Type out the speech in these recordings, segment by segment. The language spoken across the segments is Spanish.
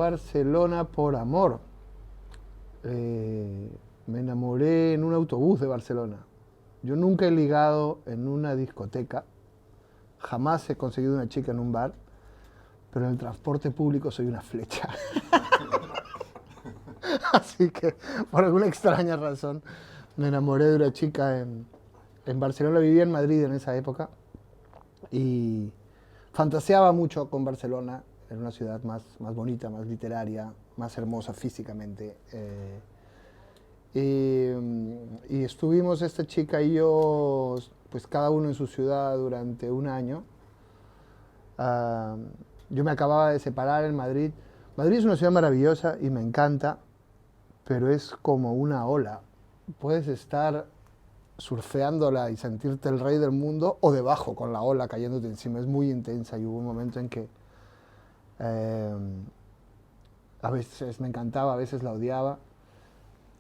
Barcelona por amor. Me enamoré en un autobús de Barcelona. Yo nunca he ligado en una discoteca, jamás he conseguido una chica en un bar, pero en el transporte público soy una flecha. Así que, por alguna extraña razón, me enamoré de una chica en Barcelona. Vivía en Madrid en esa época y fantaseaba mucho con Barcelona. Era una ciudad más bonita, más literaria, más hermosa físicamente. Y estuvimos esta chica y yo, pues cada uno en su ciudad durante un año. Uh, yo me acababa de separar en Madrid. Madrid es una ciudad maravillosa y me encanta, pero es como una ola. Puedes estar surfeándola y sentirte el rey del mundo o debajo con la ola cayéndote encima. Es muy intensa y hubo un momento en que a veces me encantaba, a veces la odiaba.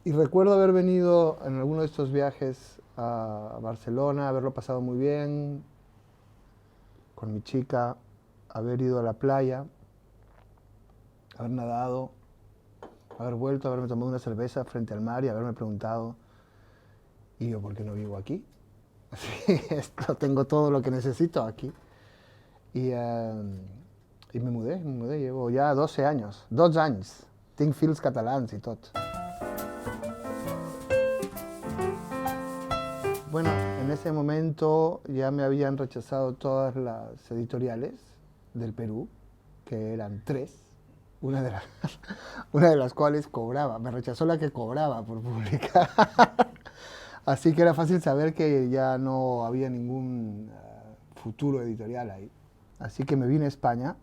Y recuerdo haber venido en alguno de estos viajes a Barcelona, haberlo pasado muy bien con mi chica, haber ido a la playa, haber nadado, haber vuelto, haberme tomado una cerveza frente al mar y haberme preguntado, ¿y yo por qué no vivo aquí? Sí, esto, tengo todo lo que necesito aquí. Y me mudé, llevo ya 12 años, 12 anys, tinc fills catalans y todo. Bueno, en ese momento ya me habían rechazado todas las editoriales del Perú, que eran 3, una de, una de las cuales cobraba. Me rechazó la que cobraba por publicar. Así que era fácil saber que ya no había ningún futuro editorial ahí. Así que me vine a España,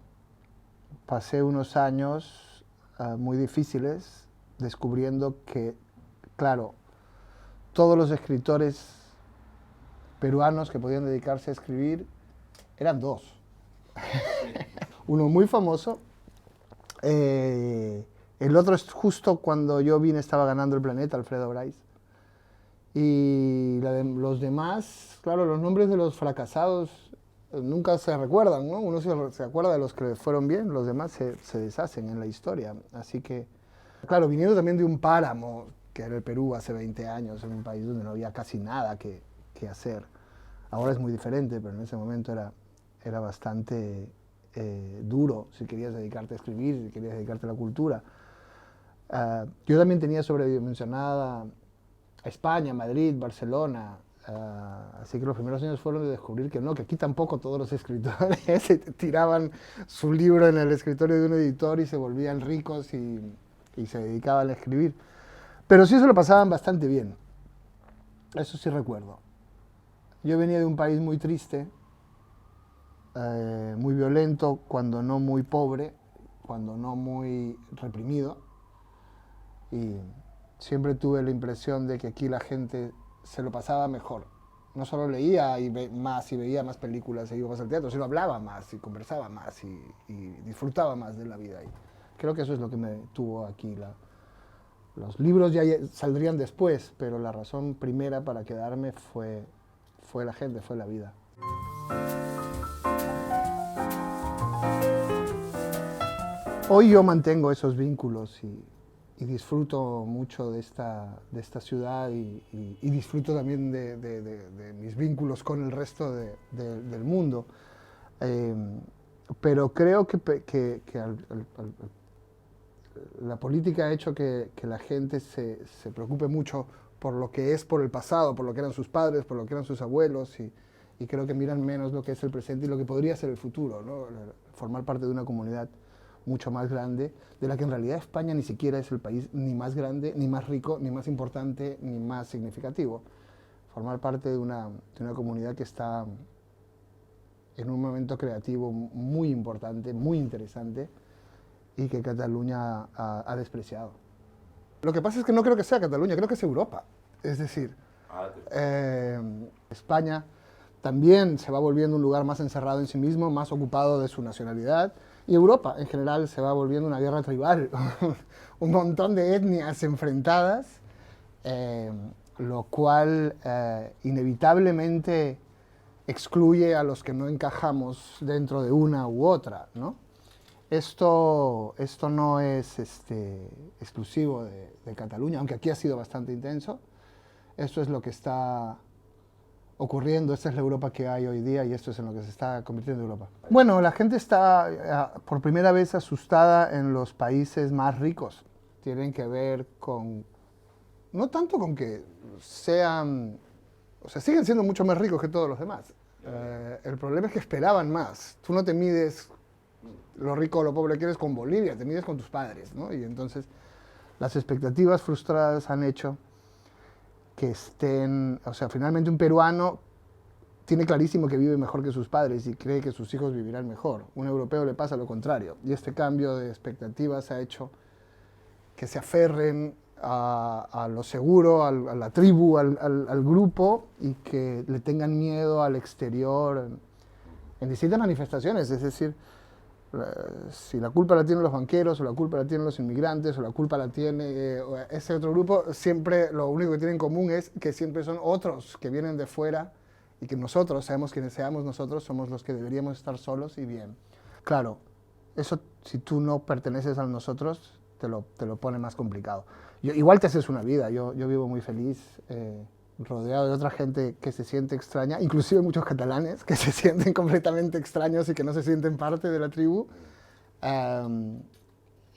pasé unos años muy difíciles descubriendo que, claro, todos los escritores peruanos que podían dedicarse a escribir eran 2. Uno muy famoso, el otro es justo cuando yo vine estaba ganando el Planeta, Alfredo Bryce. Y los demás, claro, los nombres de los fracasados nunca se recuerdan, ¿no? Uno se acuerda de los que fueron bien, los demás se deshacen en la historia. Así que, claro, viniendo también de un páramo, que era el Perú hace 20 años, en un país donde no había casi nada que hacer. Ahora es muy diferente, pero en ese momento era bastante duro si querías dedicarte a escribir, si querías dedicarte a la cultura. Yo también tenía sobredimensionada España, Madrid, Barcelona, así que los primeros años fueron de descubrir que no, que aquí tampoco todos los escritores tiraban su libro en el escritorio de un editor y se volvían ricos y se dedicaban a escribir. Pero sí se lo pasaban bastante bien, eso sí recuerdo. Yo venía de un país muy triste, muy violento, cuando no muy pobre, cuando no muy reprimido, y siempre tuve la impresión de que aquí la gente se lo pasaba mejor. No solo leía más y veía más películas e iba más al teatro, sino hablaba más y conversaba más y disfrutaba más de la vida. Y creo que eso es lo que me tuvo aquí. Los libros ya saldrían después, pero la razón primera para quedarme fue la gente, fue la vida. Hoy yo mantengo esos vínculos y disfruto mucho de esta ciudad y disfruto también de mis vínculos con el resto del mundo. Pero creo que la política ha hecho que la gente se preocupe mucho por lo que es por el pasado, por lo que eran sus padres, por lo que eran sus abuelos, y creo que miran menos lo que es el presente y lo que podría ser el futuro, ¿no? Formar parte de una comunidad mucho más grande, de la que en realidad España ni siquiera es el país ni más grande, ni más rico, ni más importante, ni más significativo. Formar parte de una comunidad que está en un momento creativo muy importante, muy interesante, y que Cataluña ha despreciado. Lo que pasa es que no creo que sea Cataluña, creo que es Europa. Es decir, España también se va volviendo un lugar más encerrado en sí mismo, más ocupado de su nacionalidad, y Europa en general se va volviendo una guerra tribal, un montón de etnias enfrentadas, lo cual inevitablemente excluye a los que no encajamos dentro de una u otra, ¿no? Esto no es exclusivo de Cataluña, aunque aquí ha sido bastante intenso. Esto es lo que está ocurriendo, esta es la Europa que hay hoy día y esto es en lo que se está convirtiendo en Europa. Bueno, la gente está por primera vez asustada en los países más ricos. Tienen que ver con, no tanto con que sean, o sea, siguen siendo mucho más ricos que todos los demás. El problema es que esperaban más. Tú no te mides lo rico o lo pobre que eres con Bolivia, te mides con tus padres, ¿no? Y entonces las expectativas frustradas han hecho que estén, o sea, finalmente un peruano tiene clarísimo que vive mejor que sus padres y cree que sus hijos vivirán mejor. Un europeo le pasa lo contrario. Y este cambio de expectativas ha hecho que se aferren a lo seguro, a la tribu, al grupo, y que le tengan miedo al exterior en distintas manifestaciones. Es decir, si la culpa la tienen los banqueros, o la culpa la tienen los inmigrantes, o la culpa la tiene ese otro grupo, siempre lo único que tienen en común es que siempre son otros que vienen de fuera y que nosotros, seamos quienes seamos nosotros, somos los que deberíamos estar solos y bien. Claro, eso si tú no perteneces a nosotros, te lo pone más complicado. Igual te haces una vida, yo vivo muy feliz, rodeado de otra gente que se siente extraña, inclusive muchos catalanes que se sienten completamente extraños y que no se sienten parte de la tribu.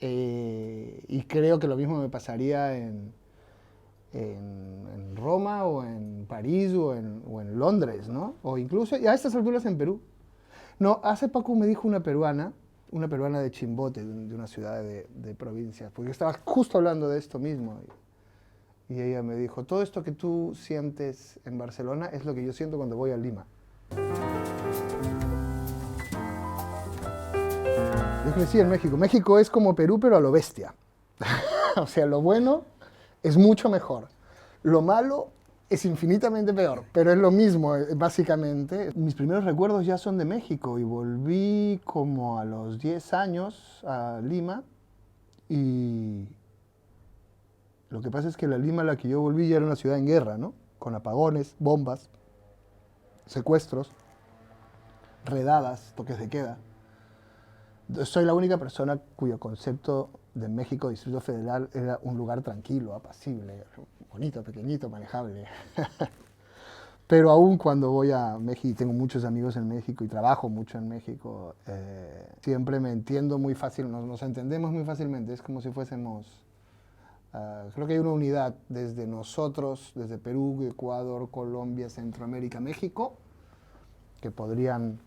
Y creo que lo mismo me pasaría en Roma o en París o en Londres, ¿no? O incluso, y a estas alturas en Perú. No, hace poco me dijo una peruana de Chimbote, de una ciudad de provincia, porque estaba justo hablando de esto mismo. Y ella me dijo, todo esto que tú sientes en Barcelona es lo que yo siento cuando voy a Lima. Yo crecí en México. México es como Perú, pero a lo bestia. O sea, lo bueno es mucho mejor. Lo malo es infinitamente peor, pero es lo mismo, básicamente. Mis primeros recuerdos ya son de México y volví como a los 10 años a Lima y lo que pasa es que la Lima a la que yo volví ya era una ciudad en guerra, ¿no? Con apagones, bombas, secuestros, redadas, toques de queda. Soy la única persona cuyo concepto de México, Distrito Federal, era un lugar tranquilo, apacible, bonito, pequeñito, manejable. Pero aún cuando voy a México, y tengo muchos amigos en México y trabajo mucho en México, siempre me entiendo muy fácil, nos entendemos muy fácilmente, es como si fuésemos... creo que hay una unidad desde nosotros, desde Perú, Ecuador, Colombia, Centroamérica, México, que podrían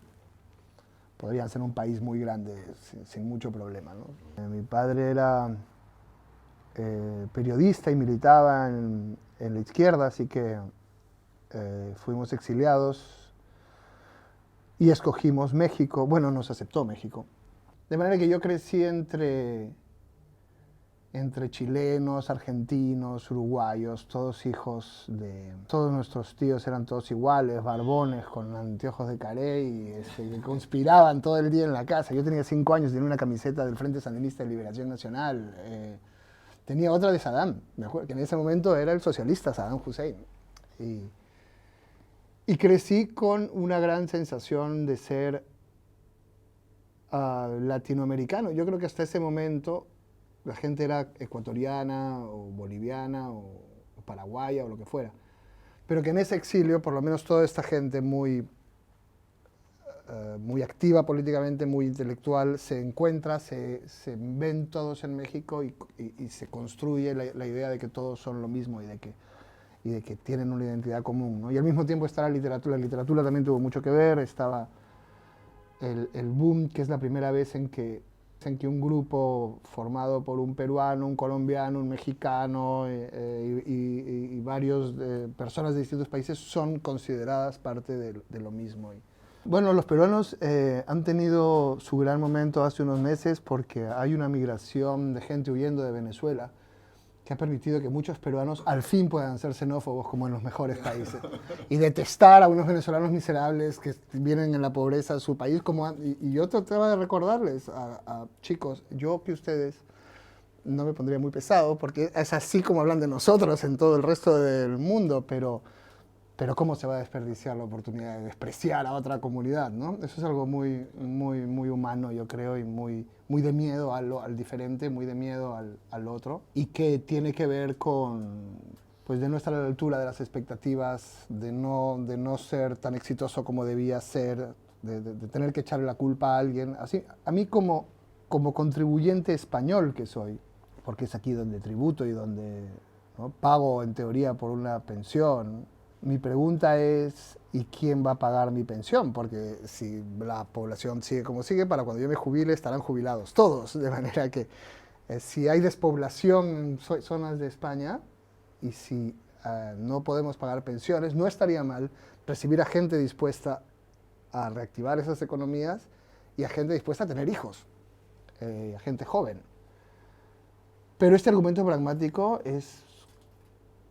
ser un país muy grande sin mucho problema, ¿no? Mi padre era periodista y militaba en la izquierda, así que fuimos exiliados y escogimos México. Bueno, nos aceptó México. De manera que yo crecí entre chilenos, argentinos, uruguayos, todos hijos de... Todos nuestros tíos eran todos iguales, barbones, con anteojos de caré y que conspiraban todo el día en la casa. Yo tenía 5 años, tenía una camiseta del Frente Sandinista de Liberación Nacional. Tenía otra de Saddam, me acuerdo que en ese momento era el socialista Saddam Hussein. Y crecí con una gran sensación de ser latinoamericano. Yo creo que hasta ese momento la gente era ecuatoriana o boliviana o paraguaya o lo que fuera. Pero que en ese exilio, por lo menos toda esta gente muy activa políticamente, muy intelectual, se encuentra, se ven todos en México y se construye la idea de que todos son lo mismo y de que tienen una identidad común, ¿no? Y al mismo tiempo está la literatura. La literatura también tuvo mucho que ver. Estaba el boom, que es la primera vez en que un grupo formado por un peruano, un colombiano, un mexicano y varias personas de distintos países son consideradas parte de lo mismo. Bueno, los peruanos han tenido su gran momento hace unos meses porque hay una migración de gente huyendo de Venezuela que ha permitido que muchos peruanos al fin puedan ser xenófobos como en los mejores países y detestar a unos venezolanos miserables que vienen en la pobreza de su país. Y yo trataba de recordarles a chicos, yo que ustedes no me pondría muy pesado porque es así como hablan de nosotros en todo el resto del mundo, pero pero ¿cómo se va a desperdiciar la oportunidad de despreciar a otra comunidad, ¿no? Eso es algo muy, muy, muy humano, yo creo, y muy, muy de miedo al diferente, muy de miedo al otro, y que tiene que ver con, pues, de no estar a la altura de las expectativas, de no ser tan exitoso como debía ser, de tener que echarle la culpa a alguien. Así, a mí como contribuyente español que soy, porque es aquí donde tributo y donde, ¿no?, pago en teoría por una pensión, mi pregunta es, ¿y quién va a pagar mi pensión? Porque si la población sigue como sigue, para cuando yo me jubile estarán jubilados todos, de manera que si hay despoblación en zonas de España y si no podemos pagar pensiones, no estaría mal recibir a gente dispuesta a reactivar esas economías y a gente dispuesta a tener hijos, a gente joven. Pero este argumento pragmático es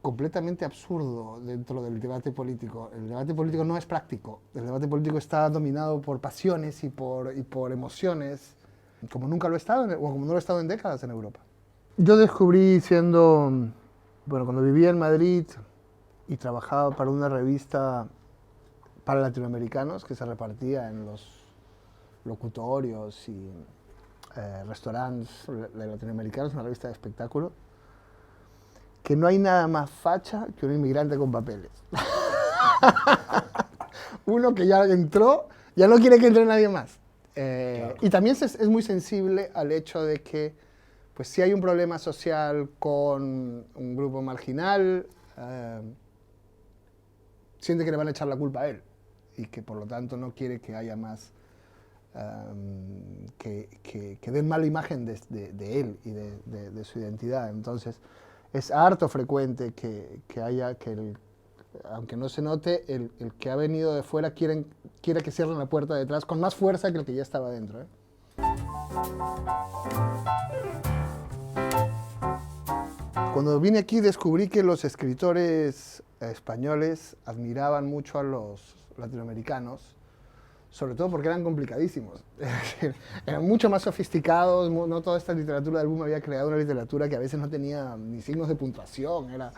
completamente absurdo dentro del debate político. El debate político no es práctico. El debate político está dominado por pasiones y por emociones, como nunca lo ha estado, o como no lo ha estado en décadas en Europa. Yo descubrí cuando vivía en Madrid y trabajaba para una revista para latinoamericanos que se repartía en los locutorios y restaurantes latinoamericanos, una revista de espectáculo, que no hay nada más facha que un inmigrante con papeles. Uno que ya entró, ya no quiere que entre nadie más. Claro. Y también es muy sensible al hecho de que, pues, si hay un problema social con un grupo marginal, siente que le van a echar la culpa a él y que por lo tanto no quiere que haya más, que den mala imagen de él y de su identidad. Entonces, es harto frecuente que haya, aunque no se note, el que ha venido de fuera quiere que cierren la puerta detrás con más fuerza que el que ya estaba dentro, ¿eh? Cuando vine aquí descubrí que los escritores españoles admiraban mucho a los latinoamericanos, sobre todo porque eran complicadísimos. Eran mucho más sofisticados, no toda esta literatura del boom había creado una literatura que a veces no tenía ni signos de puntuación, era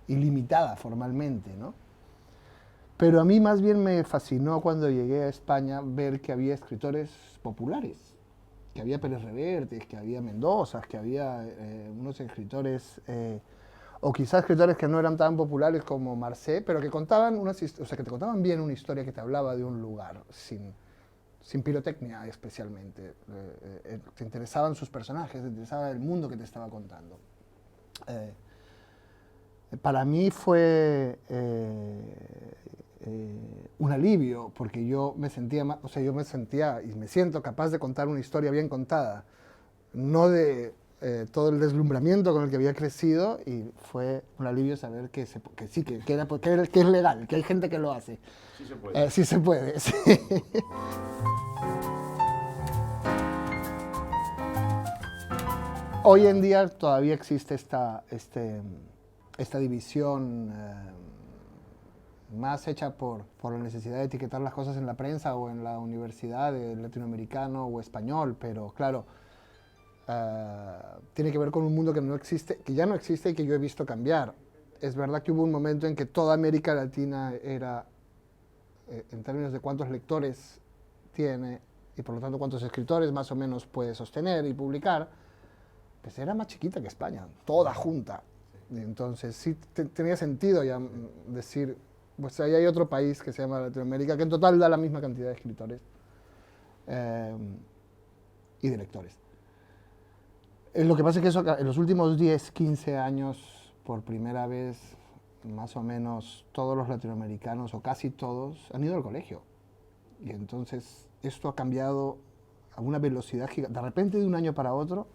ilimitada formalmente, ¿no? Pero a mí más bien me fascinó cuando llegué a España ver que había escritores populares, que había Pérez Revertes, que había Mendoza, que había unos escritores, o quizás escritores que no eran tan populares como Marcé, pero que contaban que te contaban bien una historia que te hablaba de un lugar, sin pirotecnia especialmente. Te interesaban sus personajes, te interesaba el mundo que te estaba contando. Para mí fue un alivio, porque yo me sentía y me siento capaz de contar una historia bien contada, no de todo el deslumbramiento con el que había crecido, y fue un alivio saber que es legal, que hay gente que lo hace. Sí se puede. Sí se puede, sí. Hoy en día todavía existe esta división más hecha por la necesidad de etiquetar las cosas en la prensa o en la universidad de latinoamericano o español, pero claro, tiene que ver con un mundo que ya no existe y que yo he visto cambiar. Es verdad que hubo un momento en que toda América Latina era, en términos de cuántos lectores tiene y por lo tanto cuántos escritores más o menos puede sostener y publicar, pues era más chiquita que España, toda junta. Entonces sí tenía sentido ya decir, pues ahí hay otro país que se llama Latinoamérica, que en total da la misma cantidad de escritores y de lectores. Lo que pasa es que eso, en los últimos 10, 15 años, por primera vez, más o menos todos los latinoamericanos, o casi todos, han ido al colegio. Y entonces esto ha cambiado a una velocidad gigante. De repente, de un año para otro,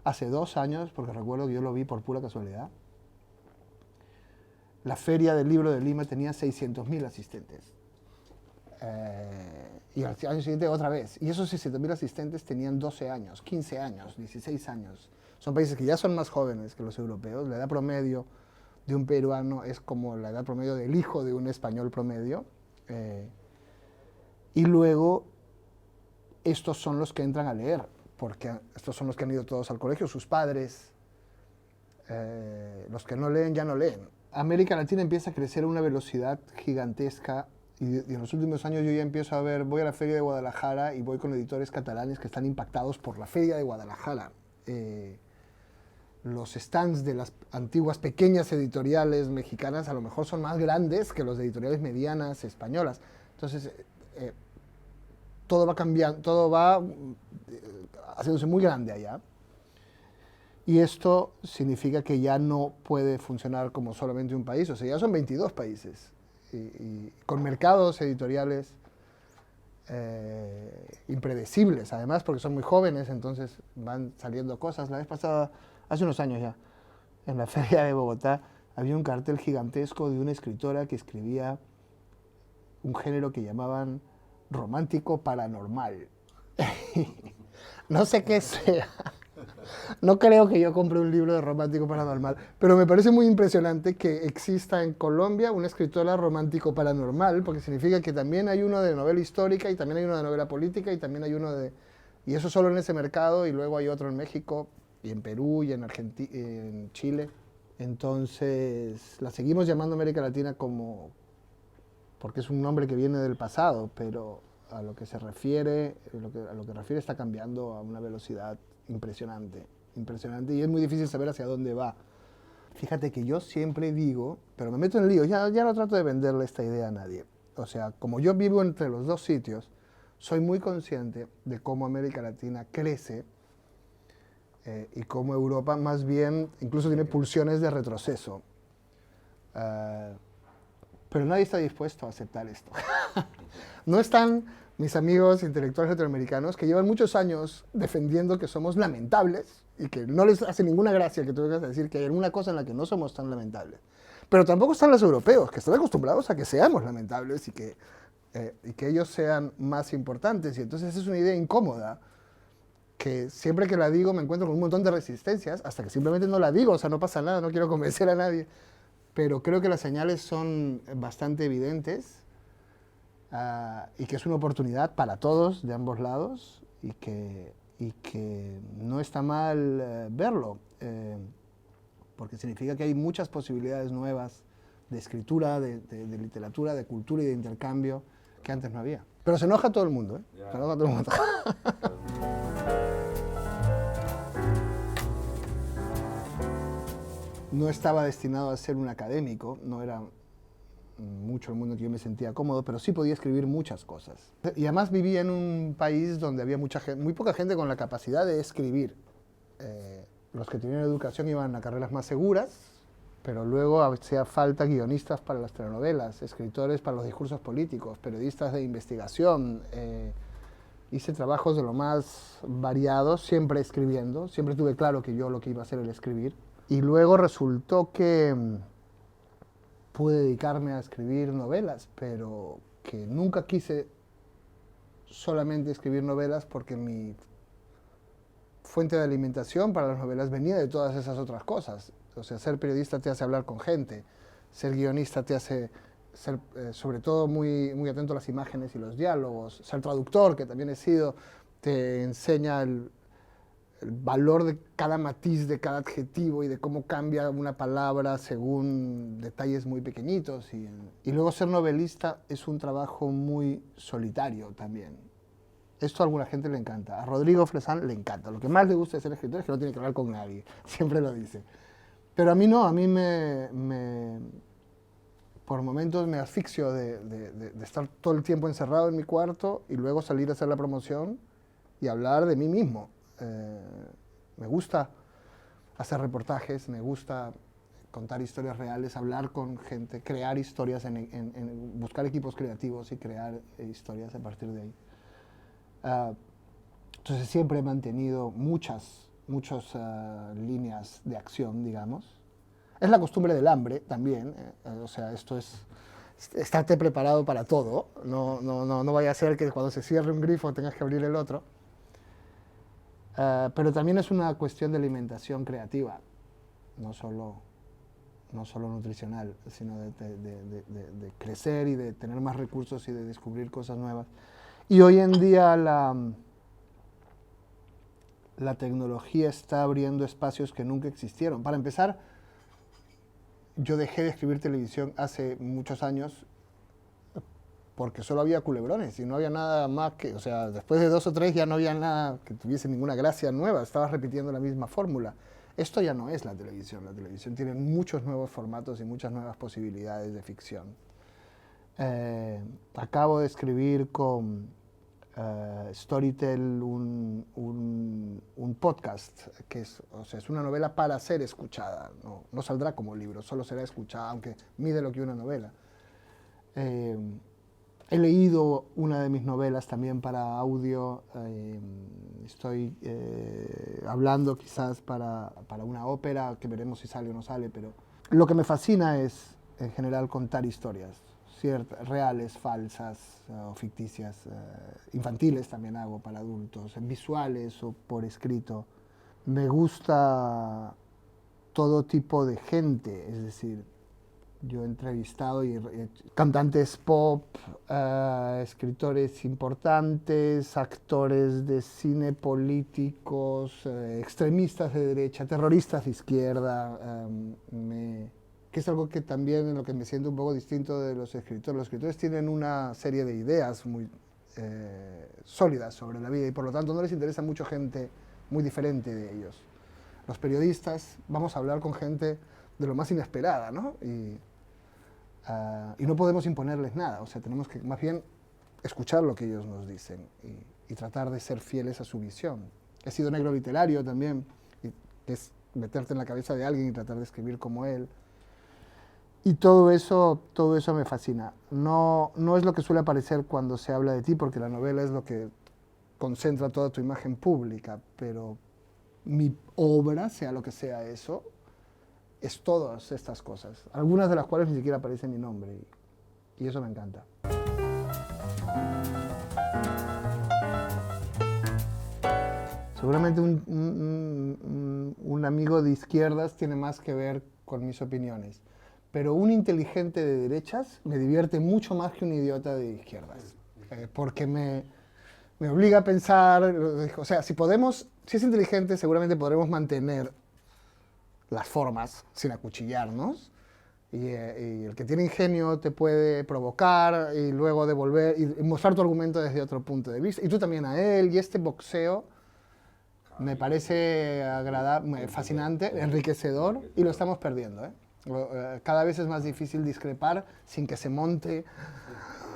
hace 2 años, porque recuerdo que yo lo vi por pura casualidad, la Feria del Libro de Lima tenía 600.000 asistentes. Y al año siguiente otra vez. Y esos 600.000 asistentes tenían 12 años, 15 años, 16 años. Son países que ya son más jóvenes que los europeos. La edad promedio de un peruano es como la edad promedio del hijo de un español promedio. Y luego, estos son los que entran a leer, porque estos son los que han ido todos al colegio, sus padres Los que no leen ya no leen. América Latina empieza a crecer a una velocidad gigantesca y en los últimos años yo ya empiezo a ver, voy a la Feria de Guadalajara y voy con editores catalanes que están impactados por la Feria de Guadalajara. Los stands de las antiguas pequeñas editoriales mexicanas a lo mejor son más grandes que los de editoriales medianas españolas. Entonces, todo va cambiando, todo va haciéndose muy grande allá. Y esto significa que ya no puede funcionar como solamente un país, o sea, ya son 22 países, y con mercados editoriales impredecibles, además, porque son muy jóvenes, entonces van saliendo cosas. La vez pasada, hace unos años ya, en la Feria de Bogotá, había un cartel gigantesco de una escritora que escribía un género que llamaban romántico paranormal. No sé qué sea. No creo que yo compre un libro de romántico paranormal, pero me parece muy impresionante que exista en Colombia una escritora romántico paranormal, porque significa que también hay uno de novela histórica y también hay uno de novela política y también hay uno de... Y eso solo en ese mercado, y luego hay otro en México y en Perú y en Argentina, en Chile. Entonces la seguimos llamando América Latina como... porque es un nombre que viene del pasado, pero a lo que se refiere, a lo que refiere está cambiando a una velocidad impresionante, impresionante, y es muy difícil saber hacia dónde va. Fíjate que yo siempre digo, pero me meto en lío, ya no trato de venderle esta idea a nadie. O sea, como yo vivo entre los dos sitios, soy muy consciente de cómo América Latina crece y cómo Europa más bien incluso tiene pulsiones de retroceso. Pero nadie está dispuesto a aceptar esto. No están mis amigos intelectuales latinoamericanos que llevan muchos años defendiendo que somos lamentables y que no les hace ninguna gracia que tú vengas a decir que hay alguna cosa en la que no somos tan lamentables. Pero tampoco están los europeos, que están acostumbrados a que seamos lamentables y que ellos sean más importantes. Y entonces es una idea incómoda que siempre que la digo me encuentro con un montón de resistencias, hasta que simplemente no la digo, o sea, no pasa nada, no quiero convencer a nadie. Pero creo que las señales son bastante evidentes y que es una oportunidad para todos de ambos lados y que no está mal verlo, porque significa que hay muchas posibilidades nuevas de escritura, de literatura, de cultura y de intercambio que antes no había. Pero se enoja todo el mundo, ¿eh? Se enoja todo el mundo. No estaba destinado a ser un académico, no era mucho el mundo que yo me sentía cómodo, pero sí podía escribir muchas cosas. Y además vivía en un país donde había muy poca gente con la capacidad de escribir. Los que tenían educación iban a carreras más seguras, pero luego hacía falta guionistas para las telenovelas, escritores para los discursos políticos, periodistas de investigación. Hice trabajos de lo más variados, siempre escribiendo, siempre tuve claro que yo lo que iba a hacer era escribir. Y luego resultó que pude dedicarme a escribir novelas, pero que nunca quise solamente escribir novelas porque mi fuente de alimentación para las novelas venía de todas esas otras cosas. O sea, ser periodista te hace hablar con gente, ser guionista te hace ser sobre todo muy atento a las imágenes y los diálogos, ser traductor, que también he sido, te enseña el valor de cada matiz, de cada adjetivo y de cómo cambia una palabra según detalles muy pequeñitos. Y luego ser novelista es un trabajo muy solitario también. Esto a alguna gente le encanta. A Rodrigo Flesán le encanta. Lo que más le gusta de ser escritor es que no tiene que hablar con nadie. Siempre lo dice. Pero a mí no, a mí por momentos me asfixio de estar todo el tiempo encerrado en mi cuarto y luego salir a hacer la promoción y hablar de mí mismo. Me gusta hacer reportajes, me gusta contar historias reales, hablar con gente, crear historias, buscar equipos creativos y crear historias a partir de ahí. Entonces siempre he mantenido muchas líneas de acción, digamos. Es la costumbre del hambre también, o sea, esto es estarte preparado para todo, no vaya a ser que cuando se cierre un grifo tengas que abrir el otro. Pero también es una cuestión de alimentación creativa, no solo nutricional, sino de crecer y de tener más recursos y de descubrir cosas nuevas. Y hoy en día la la tecnología está abriendo espacios que nunca existieron. Para empezar, yo dejé de escribir televisión hace muchos años porque solo había culebrones y no había nada más que, o sea, después de 2 o 3 ya no había nada que tuviese ninguna gracia nueva, estabas repitiendo la misma fórmula. Esto ya no es la televisión tiene muchos nuevos formatos y muchas nuevas posibilidades de ficción. Acabo de escribir con Storytel un podcast que es, o sea, es una novela para ser escuchada, no saldrá como libro, solo será escuchada, aunque mide lo que una novela. He leído una de mis novelas también para audio, estoy hablando quizás para una ópera, que veremos si sale o no sale, pero lo que me fascina es en general contar historias, reales, falsas o ficticias, infantiles también hago para adultos, visuales o por escrito. Me gusta todo tipo de gente, es decir, yo he entrevistado cantantes pop, escritores importantes, actores de cine, políticos, extremistas de derecha, terroristas de izquierda, que es algo que también en lo que me siento un poco distinto de los escritores. Los escritores tienen una serie de ideas muy sólidas sobre la vida y por lo tanto no les interesa mucho gente muy diferente de ellos. Los periodistas vamos a hablar con gente de lo más inesperada, ¿no? Y no podemos imponerles nada, o sea, tenemos que más bien escuchar lo que ellos nos dicen y tratar de ser fieles a su visión. He sido negro literario también, que es meterte en la cabeza de alguien y tratar de escribir como él. Y todo eso me fascina. No es lo que suele aparecer cuando se habla de ti, porque la novela es lo que concentra toda tu imagen pública, pero mi obra, sea lo que sea eso, es todas estas cosas, algunas de las cuales ni siquiera aparece mi nombre, y eso me encanta. Seguramente un amigo de izquierdas tiene más que ver con mis opiniones, pero un inteligente de derechas me divierte mucho más que un idiota de izquierdas, porque me obliga a pensar, o sea, si es inteligente seguramente podremos mantener las formas sin acuchillarnos, y el que tiene ingenio te puede provocar y luego devolver y mostrar tu argumento desde otro punto de vista, y tú también a él, y este boxeo me parece agradable, fascinante, enriquecedor, y lo estamos perdiendo, ¿eh? Cada vez es más difícil discrepar sin que se monte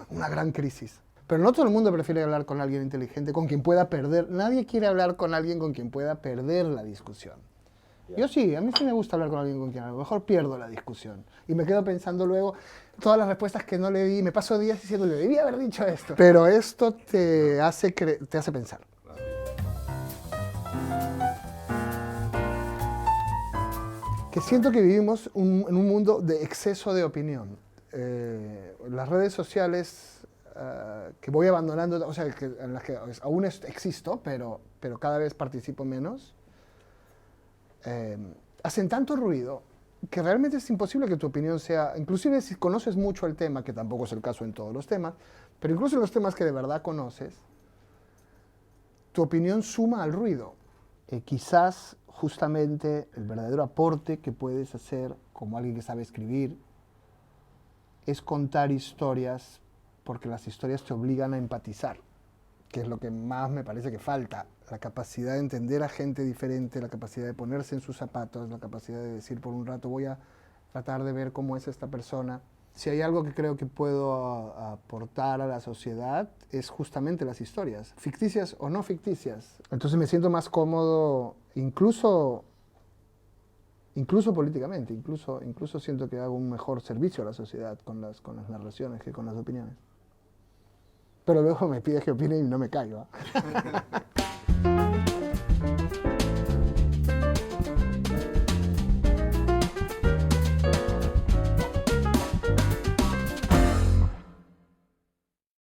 una gran crisis. Pero no todo el mundo prefiere hablar con alguien inteligente, con quien pueda perder. Nadie quiere hablar con alguien con quien pueda perder la discusión. Yo sí, a mí sí me gusta hablar con alguien con quien a lo mejor pierdo la discusión. Y me quedo pensando luego todas las respuestas que no le di. Me paso días diciendo, le debía haber dicho esto. Pero esto te hace pensar. Que siento que vivimos en un mundo de exceso de opinión. Las redes sociales que voy abandonando, o sea, en las que aún existo, pero cada vez participo menos, hacen tanto ruido que realmente es imposible que tu opinión sea, inclusive si conoces mucho el tema, que tampoco es el caso en todos los temas, pero incluso en los temas que de verdad conoces, tu opinión suma al ruido. Quizás justamente el verdadero aporte que puedes hacer como alguien que sabe escribir es contar historias, porque las historias te obligan a empatizar, que es lo que más me parece que falta, la capacidad de entender a gente diferente, la capacidad de ponerse en sus zapatos, la capacidad de decir por un rato voy a tratar de ver cómo es esta persona. Si hay algo que creo que puedo aportar a la sociedad es justamente las historias, ficticias o no ficticias. Entonces me siento más cómodo, incluso políticamente, incluso siento que hago un mejor servicio a la sociedad con las narraciones que con las opiniones. Pero luego me pides que opine y no me callo.